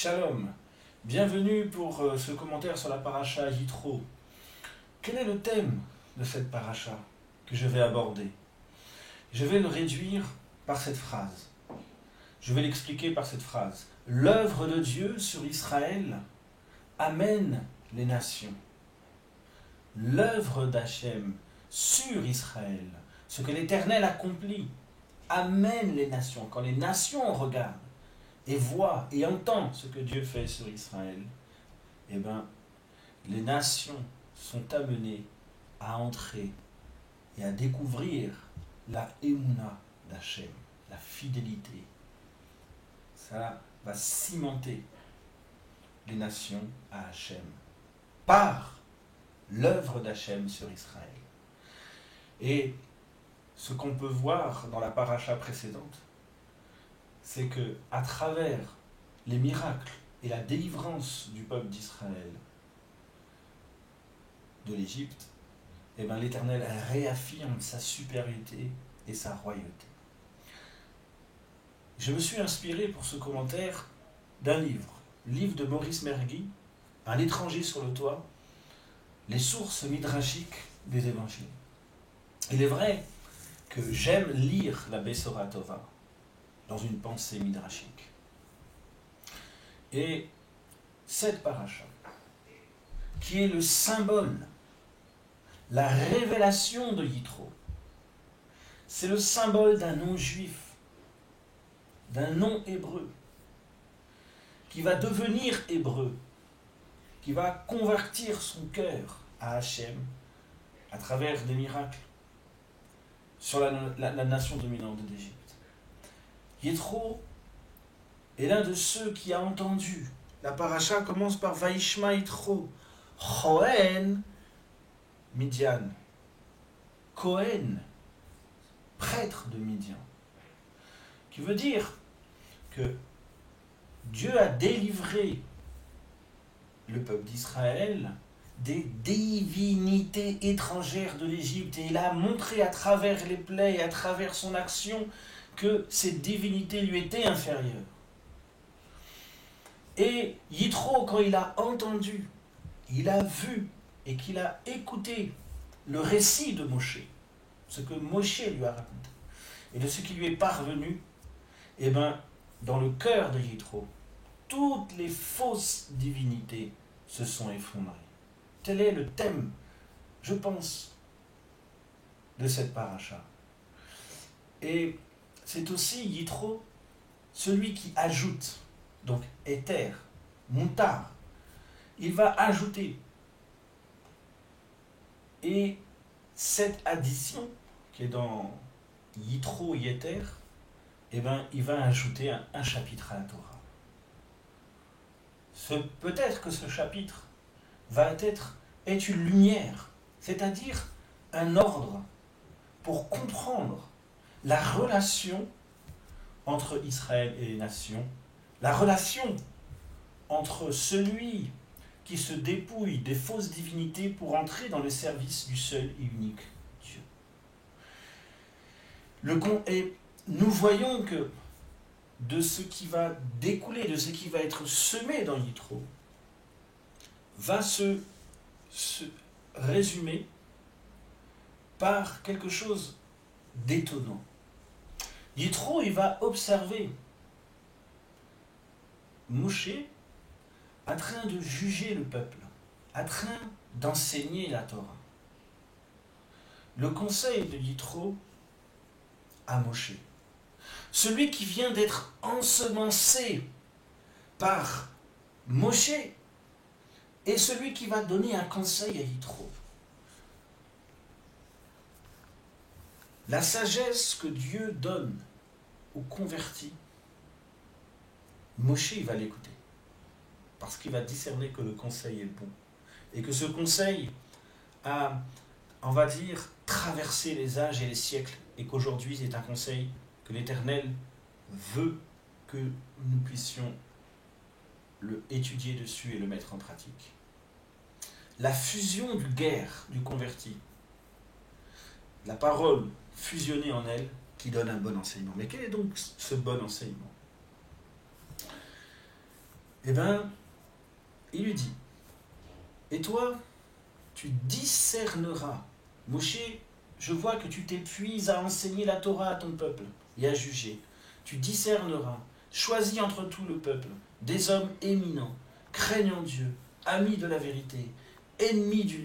Shalom, bienvenue pour ce commentaire sur la paracha Yitro. Quel est le thème de cette paracha que je vais aborder? Je vais le réduire par cette phrase. Je vais l'expliquer par cette phrase. L'œuvre de Dieu sur Israël amène les nations. L'œuvre d'Hachem sur Israël, ce que l'Éternel accomplit, amène les nations. Quand les nations regardent et voient et entendent ce que Dieu fait sur Israël, eh bien, les nations sont amenées à entrer et à découvrir la Emouna d'Hachem, la fidélité. Ça va cimenter les nations à Hachem par l'œuvre d'Hachem sur Israël. Et ce qu'on peut voir dans la paracha précédente, c'est que à travers les miracles et la délivrance du peuple d'Israël de l'Égypte, eh bien, l'Éternel réaffirme sa supériorité et sa royauté. Je me suis inspiré pour ce commentaire d'un livre de Maurice Mergui, Un étranger sur le toit, les sources midrashiques des évangiles. Il est vrai que j'aime lire la Bessora Tova dans une pensée midrashique. Et cette paracha, qui est le symbole, la révélation de Yitro, c'est le symbole d'un nom juif, d'un nom hébreu, qui va devenir hébreu, qui va convertir son cœur à Hachem à travers des miracles sur la nation dominante d'Égypte. Yitro est l'un de ceux qui a entendu. La paracha commence par Vaishma Yitro, Kohen Midian, Kohen, prêtre de Midian, qui veut dire que Dieu a délivré le peuple d'Israël des divinités étrangères de l'Égypte, et il a montré à travers les plaies et à travers son action que ces divinités lui étaient inférieures. Et Yitro, quand il a entendu, il a vu et qu'il a écouté le récit de Moshe, ce que Moshe lui a raconté, et de ce qui lui est parvenu, eh bien, dans le cœur de Yitro, toutes les fausses divinités se sont effondrées. Tel est le thème, je pense, de cette paracha. Et c'est aussi Yitro, celui qui ajoute, donc éther, montar, il va ajouter. Et cette addition, qui est dans Yitro Yeter, eh bien, il va ajouter un chapitre à la Torah. Peut-être que ce chapitre est une lumière, c'est-à-dire un ordre pour comprendre la relation entre Israël et les nations, la relation entre celui qui se dépouille des fausses divinités pour entrer dans le service du seul et unique Dieu. Et nous voyons que de ce qui va découler, de ce qui va être semé dans Yitro, va se résumer par quelque chose d'étonnant. Yitro, il va observer Moshe en train de juger le peuple, en train d'enseigner la Torah. Le conseil de Yitro à Moshe, celui qui vient d'être ensemencé par Moshe, est celui qui va donner un conseil à Yitro. La sagesse que Dieu donne aux convertis, Moshe, il va l'écouter. Parce qu'il va discerner que le conseil est bon. Et que ce conseil a, on va dire, traversé les âges et les siècles. Et qu'aujourd'hui, c'est un conseil que l'Éternel veut que nous puissions le étudier dessus et le mettre en pratique. La fusion du guerre, du converti. La parole fusionnée en elle qui donne un bon enseignement. Mais quel est donc ce bon enseignement ? Eh bien, il lui dit, et toi, tu discerneras. Moshe, je vois que tu t'épuises à enseigner la Torah à ton peuple et à juger. Tu discerneras, choisis entre tout le peuple, des hommes éminents, craignant Dieu, amis de la vérité, ennemis du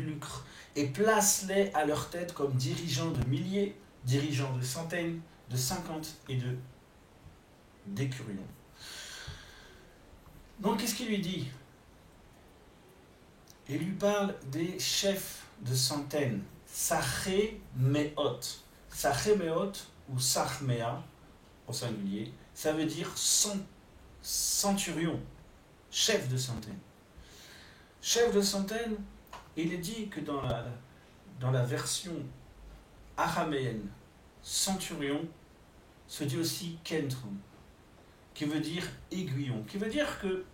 lucre, et place-les à leur tête comme dirigeants de milliers, dirigeants de centaines, de 50 et de d'écurions. Donc, qu'est-ce qu'il lui dit? Il lui parle des chefs de centaines, Sachéméot. Sachéméot ou Sachméa au singulier, ça veut dire centurion, chef de centaines. Chef de centaines, il est dit que dans la version araméenne, centurion se dit aussi kentron, qui veut dire aiguillon, qui veut dire que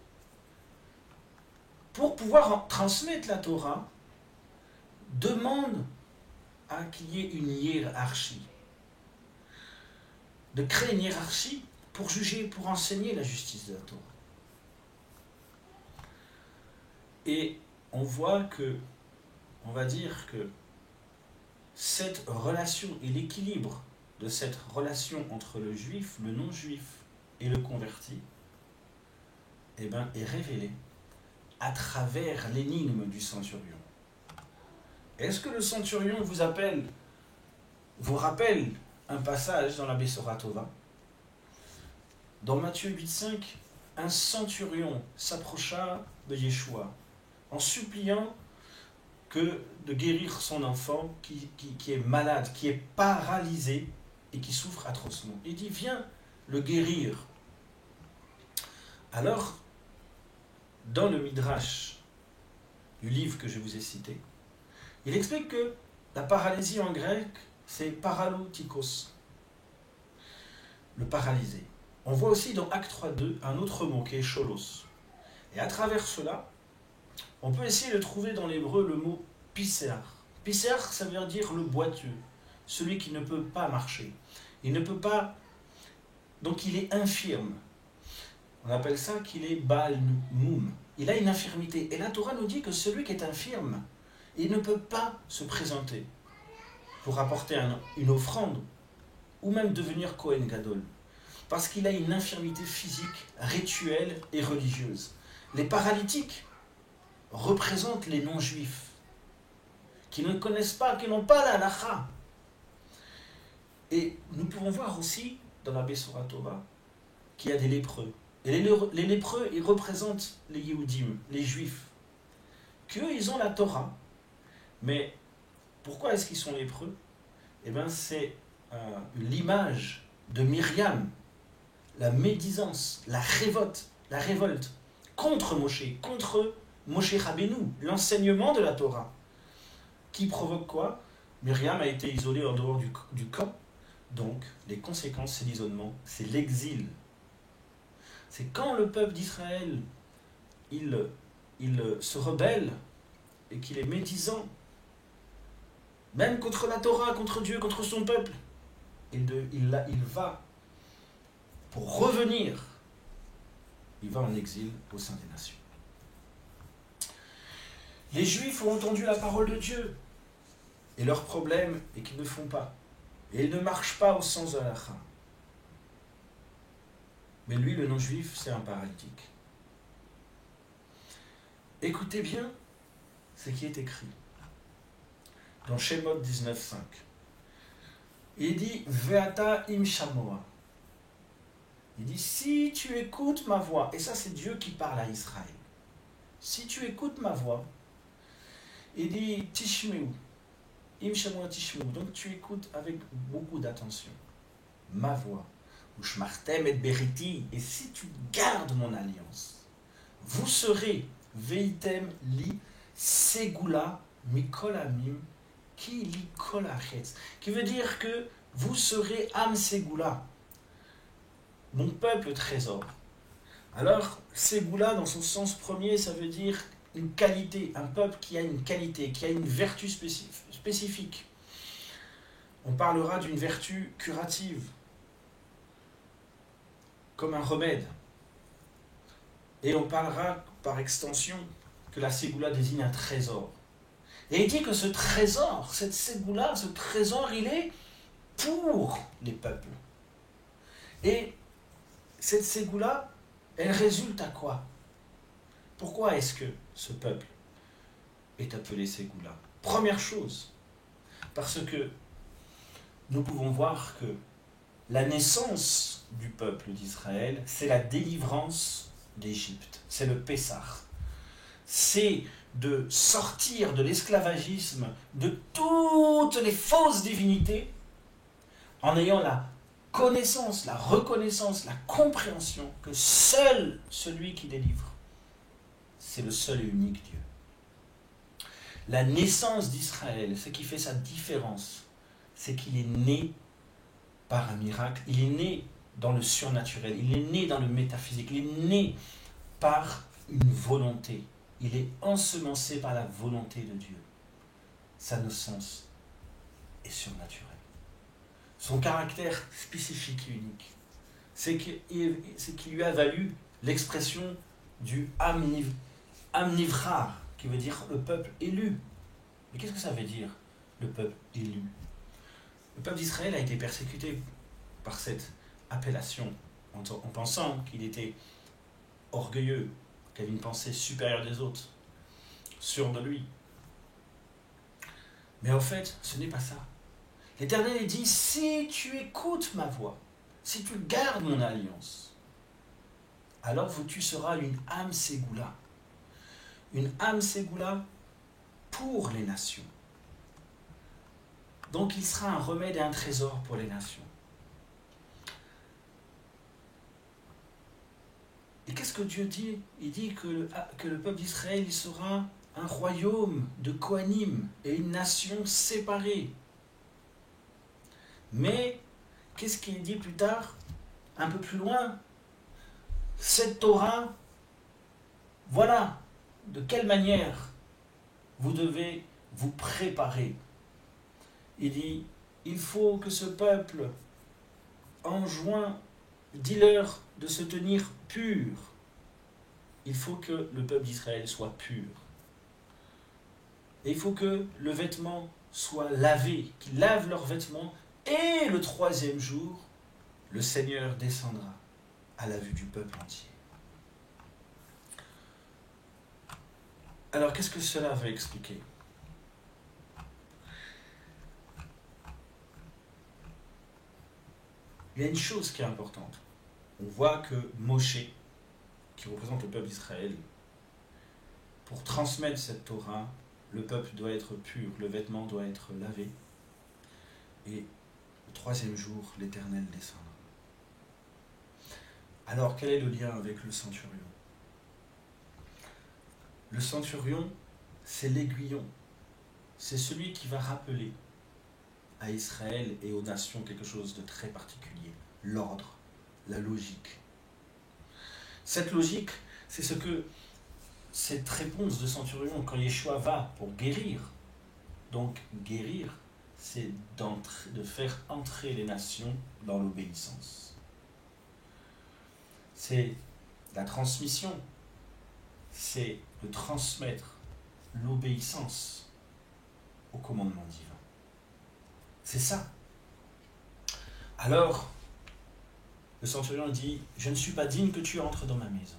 pour pouvoir transmettre la Torah, demande à qu'il y ait une hiérarchie. De créer une hiérarchie pour juger, pour enseigner la justice de la Torah. Et on voit que, on va dire que cette relation et l'équilibre de cette relation entre le juif, le non-juif et le converti, eh ben, est révélé à travers l'énigme du centurion. Est-ce que le centurion vous rappelle un passage dans la Besora Tova? Dans Matthieu 8,5, un centurion s'approcha de Yeshua en suppliant de guérir son enfant qui est malade, qui est paralysé et qui souffre atrocement. Il dit, viens le guérir. Alors, dans le Midrash du livre que je vous ai cité, il explique que la paralysie en grec, c'est paralotikos, le paralysé. On voit aussi dans Acte 3.2 un autre mot qui est cholos. Et à travers cela, on peut essayer de trouver dans l'hébreu le mot pisser. Pisser, ça veut dire le boiteux, celui qui ne peut pas marcher. Il ne peut pas, donc il est infirme. On appelle ça qu'il est Baal Moum. Il a une infirmité. Et la Torah nous dit que celui qui est infirme, il ne peut pas se présenter pour apporter une offrande ou même devenir Kohen Gadol. Parce qu'il a une infirmité physique, rituelle et religieuse. Les paralytiques représentent les non-juifs qui ne connaissent pas, qui n'ont pas la halacha. Et nous pouvons voir aussi dans la Besora Tova qu'il y a des lépreux. Et les lépreux, ils représentent les Yehudim, les Juifs. Qu'eux, ils ont la Torah. Mais pourquoi est-ce qu'ils sont lépreux? Eh bien, c'est l'image de Myriam, la médisance, la révolte contre Moshe Rabbeinu, l'enseignement de la Torah. Qui provoque quoi? Myriam a été isolée en dehors du camp. Donc, les conséquences, c'est l'isolement, c'est l'exil. C'est quand le peuple d'Israël, il se rebelle et qu'il est médisant, même contre la Torah, contre Dieu, contre son peuple, il va, pour revenir, il va en exil au sein des nations. Les Juifs ont entendu la parole de Dieu, et leur problème est qu'ils ne font pas, et ils ne marchent pas au sens de la halakha. Mais lui, le non-juif, c'est un paralytique. Écoutez bien ce qui est écrit dans Shemot 19.5. Il dit Veata im shamoa. Il dit si tu écoutes ma voix, et ça c'est Dieu qui parle à Israël. Si tu écoutes ma voix, il dit Tishmeu. Im shamoa tishmeu. Donc tu écoutes avec beaucoup d'attention ma voix. Ushmartem et beriti. Et si tu gardes mon alliance, vous serez veitem li segula mikol amim ki li kol hachetz. Qui veut dire que vous serez am segula, mon peuple trésor. Alors, segula dans son sens premier, ça veut dire une qualité, un peuple qui a une qualité, qui a une vertu spécifique. On parlera d'une vertu curative, comme un remède. Et on parlera par extension que la ségoula désigne un trésor. Et il dit que ce trésor, cette ségoula, ce trésor, il est pour les peuples. Et cette ségoula, elle résulte à quoi? Pourquoi est-ce que ce peuple est appelé ségoula? Première chose, parce que nous pouvons voir que la naissance du peuple d'Israël, c'est la délivrance d'Égypte, c'est le Pessah. C'est de sortir de l'esclavagisme de toutes les fausses divinités en ayant la connaissance, la reconnaissance, la compréhension que seul celui qui délivre, c'est le seul et unique Dieu. La naissance d'Israël, ce qui fait sa différence, c'est qu'il est né par un miracle, il est né dans le surnaturel, il est né dans le métaphysique, il est né par une volonté. Il est ensemencé par la volonté de Dieu. Sa naissance est surnaturelle. Son caractère spécifique et unique, c'est qu'il lui a valu l'expression du Am Nivrar, qui veut dire le peuple élu. Mais qu'est-ce que ça veut dire, le peuple élu? Le peuple d'Israël a été persécuté par cette appellation, en pensant qu'il était orgueilleux, qu'il avait une pensée supérieure des autres, sûr de lui. Mais en fait, ce n'est pas ça. L'Éternel dit, si tu écoutes ma voix, si tu gardes mon alliance, alors tu seras une âme ségoula. Une âme ségoula pour les nations. Donc il sera un remède et un trésor pour les nations. Et qu'est-ce que Dieu dit? Il dit que le peuple d'Israël, il sera un royaume de Kohanim et une nation séparée. Mais, qu'est-ce qu'il dit plus tard, un peu plus loin? Cette Torah, voilà de quelle manière vous devez vous préparer. Il dit, il faut que ce peuple enjoint, dis-leur de se tenir pur. Il faut que le peuple d'Israël soit pur. Et il faut que le vêtement soit lavé, qu'ils lavent leurs vêtements. Et le troisième jour, le Seigneur descendra à la vue du peuple entier. Alors, qu'est-ce que cela veut expliquer? Il y a une chose qui est importante. On voit que Moshe, qui représente le peuple d'Israël, pour transmettre cette Torah, le peuple doit être pur, le vêtement doit être lavé. Et le troisième jour, l'Éternel descendra. Alors, quel est le lien avec le centurion? Le centurion, c'est l'aiguillon. C'est celui qui va rappeler à Israël et aux nations quelque chose de très particulier. L'ordre, la logique. Cette logique, c'est ce que cette réponse de centurion, quand Yeshua va pour guérir. Donc, guérir, c'est de faire entrer les nations dans l'obéissance. C'est la transmission, c'est de transmettre l'obéissance au commandement divin. C'est ça. Alors, le centurion dit, je ne suis pas digne que tu entres dans ma maison.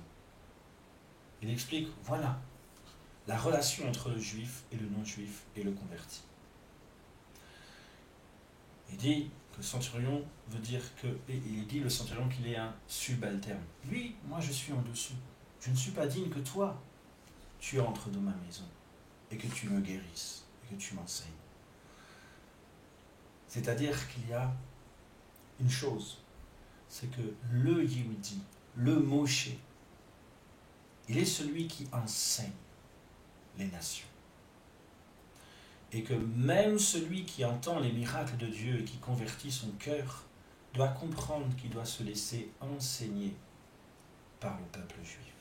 Il explique, voilà, la relation entre le juif et le non-juif et le converti. Il dit que le centurion veut dire que, et il dit le centurion qu'il est un subalterne. Lui, moi je suis en dessous. Je ne suis pas digne que toi, tu entres dans ma maison et que tu me guérisses et que tu m'enseignes. C'est-à-dire qu'il y a une chose, c'est que le Yehudi, le Moshe, il est celui qui enseigne les nations. Et que même celui qui entend les miracles de Dieu et qui convertit son cœur doit comprendre qu'il doit se laisser enseigner par le peuple juif.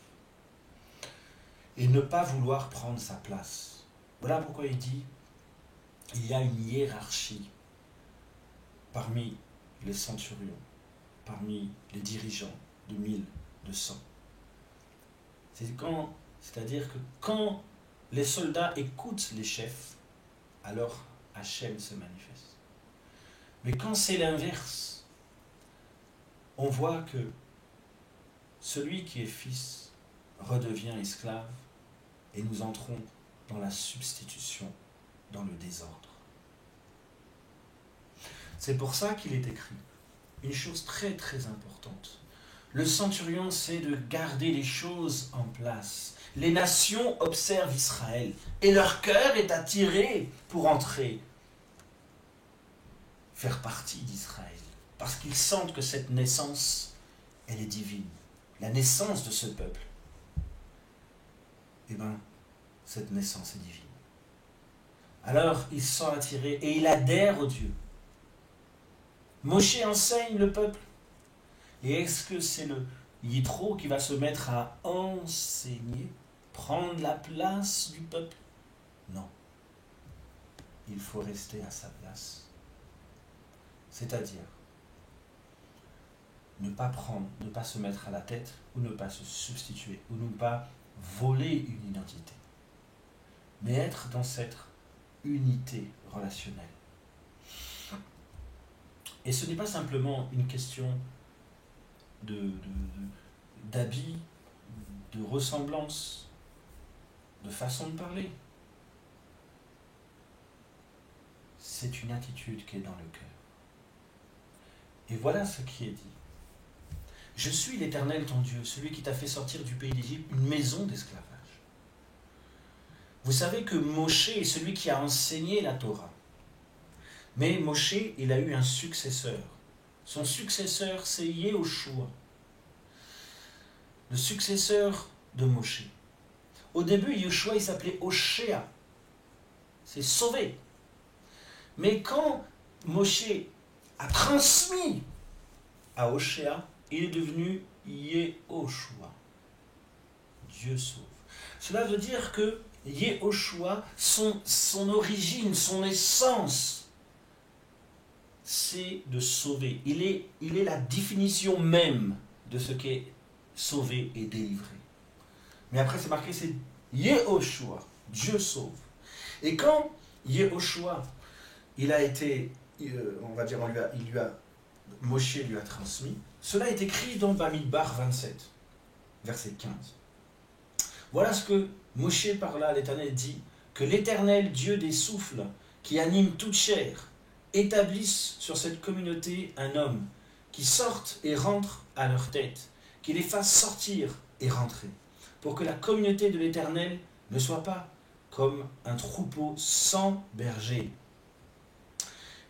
Et ne pas vouloir prendre sa place. Voilà pourquoi il dit, il y a une hiérarchie parmi les centurions, parmi les dirigeants de 1000, de 100. C'est-à-dire que quand les soldats écoutent les chefs, alors Hachem se manifeste. Mais quand c'est l'inverse, on voit que celui qui est fils redevient esclave et nous entrons dans la substitution, dans le désordre. C'est pour ça qu'il est écrit une chose très très importante. Le centurion, c'est de garder les choses en place. Les nations observent Israël et leur cœur est attiré pour entrer, faire partie d'Israël. Parce qu'ils sentent que cette naissance, elle est divine. La naissance de ce peuple, eh bien, cette naissance est divine. Alors, ils sont attirés et ils adhèrent au Dieu. Moshe enseigne le peuple. Et est-ce que c'est le Yitro qui va se mettre à enseigner, prendre la place du peuple? Non. Il faut rester à sa place. C'est-à-dire, ne pas prendre, ne pas se mettre à la tête, ou ne pas se substituer, ou ne pas voler une identité. Mais être dans cette unité relationnelle. Et ce n'est pas simplement une question d'habit, de ressemblance, de façon de parler. C'est une attitude qui est dans le cœur. Et voilà ce qui est dit. Je suis l'Éternel ton Dieu, celui qui t'a fait sortir du pays d'Égypte, une maison d'esclavage. Vous savez que Moshe est celui qui a enseigné la Torah. Mais Moshe, il a eu un successeur. Son successeur, c'est Yehoshua, le successeur de Moshe. Au début, Yehoshua, il s'appelait Oshéa. C'est sauvé. Mais quand Moshe a transmis à Oshéa, il est devenu Yehoshua. Dieu sauve. Cela veut dire que Yehoshua, son origine, son essence, c'est de sauver. Il est la définition même de ce qu'est sauver et délivrer. Mais après, c'est marqué, c'est Yehoshua, Dieu sauve. Et quand Yehoshua, il a été, on va dire, Moshe lui a transmis, cela est écrit dans Bamidbar 27, verset 15. Voilà ce que Moshe parla à l'Éternel dit, que l'Éternel, Dieu des souffles, qui anime toute chair, établisse sur cette communauté un homme qui sorte et rentre à leur tête, qui les fasse sortir et rentrer, pour que la communauté de l'Éternel ne soit pas comme un troupeau sans berger.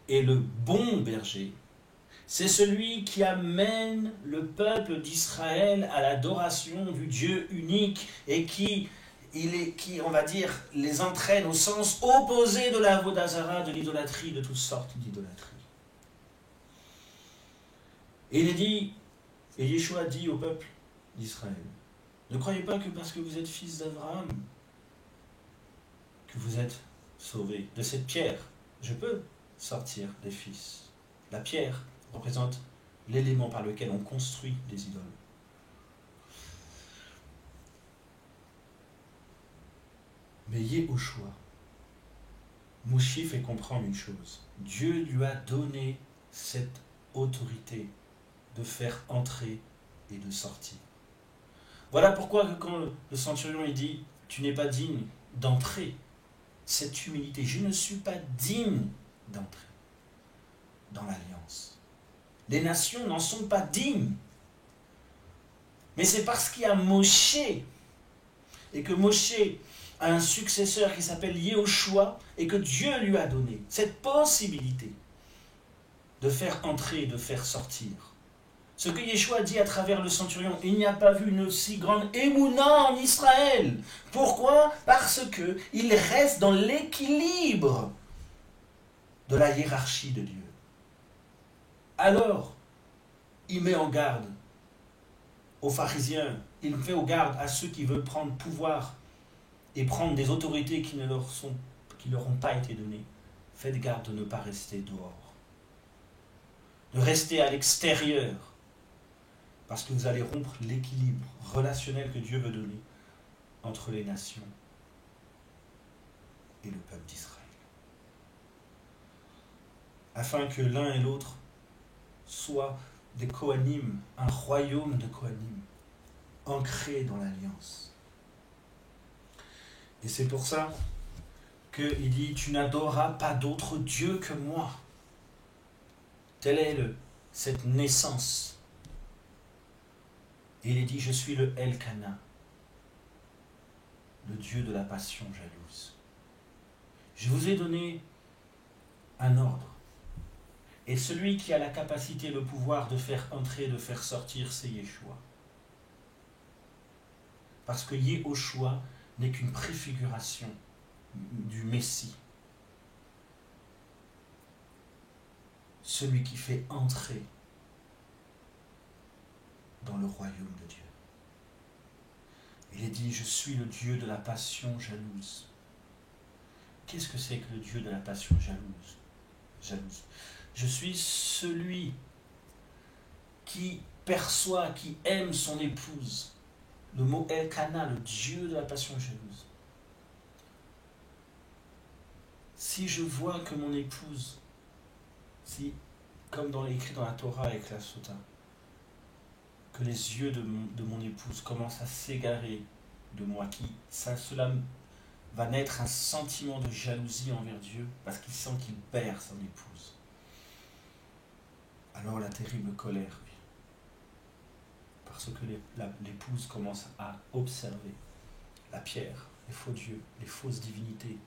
Et le bon berger, c'est celui qui amène le peuple d'Israël à l'adoration du Dieu unique et qui, on va dire, les entraîne au sens opposé de la Vodazara, de l'idolâtrie, de toutes sortes d'idolâtrie. Et il est dit, et Yeshua dit au peuple d'Israël, ne croyez pas que parce que vous êtes fils d'Abraham, que vous êtes sauvés. De cette pierre, je peux sortir des fils. La pierre représente l'élément par lequel on construit des idoles. Mais Yehoshua, Moshe fait comprendre une chose. Dieu lui a donné cette autorité de faire entrer et de sortir. Voilà pourquoi quand le centurion il dit « Tu n'es pas digne d'entrer », cette humilité, je ne suis pas digne d'entrer dans l'alliance. Les nations n'en sont pas dignes. Mais c'est parce qu'il y a Moshe et que Moshe a un successeur qui s'appelle Yehoshua et que Dieu lui a donné cette possibilité de faire entrer et de faire sortir. Ce que Yeshua dit à travers le centurion, il n'y a pas vu une aussi grande émouna en Israël. Pourquoi? Parce qu'il reste dans l'équilibre de la hiérarchie de Dieu. Alors, il met en garde aux pharisiens, il fait en garde à ceux qui veulent prendre pouvoir et prendre des autorités qui ne leur ont pas été données. Faites garde de ne pas rester dehors, de rester à l'extérieur, parce que vous allez rompre l'équilibre relationnel que Dieu veut donner. entre les nations et le peuple d'Israël. Afin que l'un et l'autre soient des Kohanim, un royaume de Kohanim, ancré dans l'alliance. Et c'est pour ça qu'il dit, tu n'adoreras pas d'autre Dieu que moi. Telle est cette naissance. Et il est dit, je suis le Elkana, le Dieu de la passion jalouse. Je vous ai donné un ordre. Et celui qui a la capacité, le pouvoir de faire entrer, de faire sortir, c'est Yeshua. Parce que Yehoshua n'est qu'une préfiguration du Messie. Celui qui fait entrer dans le royaume de Dieu. Il est dit, je suis le Dieu de la passion jalouse. Qu'est-ce que c'est que le Dieu de la passion jalouse. Je suis celui qui perçoit, qui aime son épouse. Le mot Elkana, le Dieu de la passion jalouse. Si je vois que mon épouse, si, comme écrit dans la Torah avec la Sota, que les yeux de mon épouse commencent à s'égarer de moi, cela va naître un sentiment de jalousie envers Dieu, parce qu'il sent qu'il perd son épouse. Alors la terrible colère vient. Parce que l'épouse commence à observer la pierre, les faux dieux, les fausses divinités,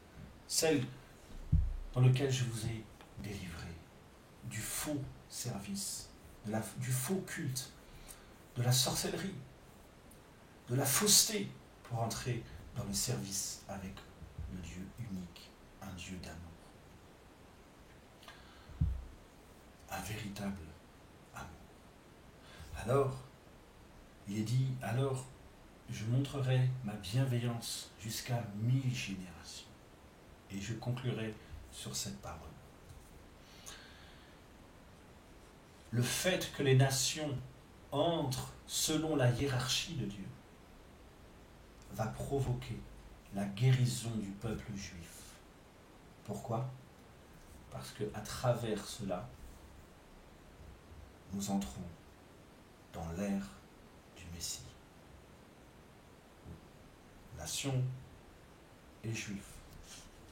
celles dans lesquelles je vous ai délivré, du faux service, du faux culte, de la sorcellerie, de la fausseté, pour entrer dans le service avec le Dieu unique, un Dieu d'amour. Un véritable amour. Alors, il est dit, alors je montrerai ma bienveillance jusqu'à 1000 générations. Et je conclurai sur cette parole. Le fait que les nations entrent selon la hiérarchie de Dieu va provoquer la guérison du peuple juif. Pourquoi ? Parce qu'à travers cela, nous entrons dans l'ère du Messie. Nations et Juifs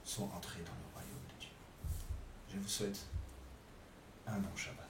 sont entrés dans le royaume de Dieu. Je vous souhaite un bon Shabbat.